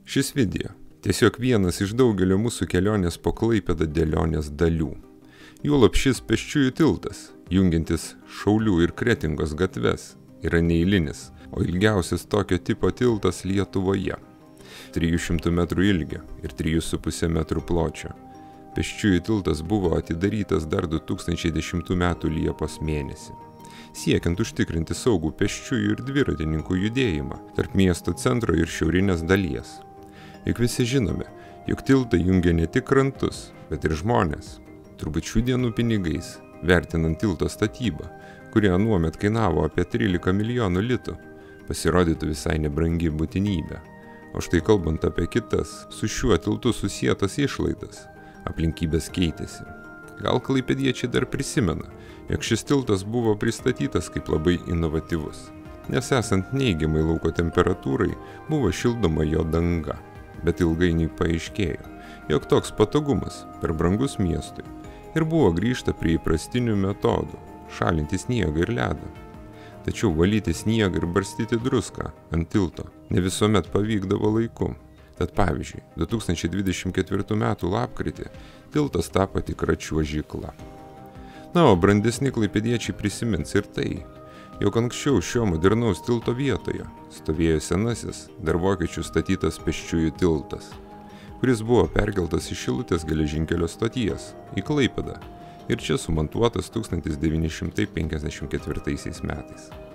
Šis video tiesiog vienas iš daugelio mūsų kelionės po Klaipėdą dėlionės dalių. Juolab šis pėsčiųjų tiltas, jungiantis Šaulių ir Kretingos gatves, yra neeilinis, o ilgiausias tokio tipo tiltas Lietuvoje. 300 metrų ilgio ir 3,5 metrų pločio. Pėsčiųjų tiltas buvo atidarytas dar 2010 m. Liepos mėnesį, siekiant užtikrinti saugų pėsčiųjų ir dviratininkų judėjimą tarp miesto centro ir šiaurinės dalies. Juk visi žinome, jog tiltai jungia ne tik krantus, bet ir žmonės. Turbūt šių dienų pinigais, vertinant tilto statybą, kuri anuomet kainavo apie 13 milijonų litų, pasirodytų visai nebrangi būtinybė. O štai kalbant apie kitas, su šiuo tiltu susietas išlaidas, aplinkybės keitėsi. Gal klaipėdiečiai dar prisimena, jog šis tiltas buvo pristatytas kaip labai inovatyvus, nes esant neigiamai lauko temperatūrai buvo šildoma jo danga, bet ilgainiui paaiškėjo, jog toks patogumas per brangus miestui ir buvo grįžta prie įprastinių metodų – šalinti sniegą ir ledą. Tačiau valyti sniegą ir barstyti druską ant tilto ne visuomet pavykdavo laiku. Tad pavyzdžiui, 2024 m. lapkritį tiltas tapo tikra čiuožykla. Na, o brandesni klaipėdiečiai prisimins ir tai, jog anksčiau šio modernaus tilto vietoje stovėjo senasis, dar vokiečių statytas pėsčiųjų tiltas, kuris buvo perkeltas iš Šilutės geležinkelio stoties į Klaipėdą ir čia sumontuotas 1954 metais.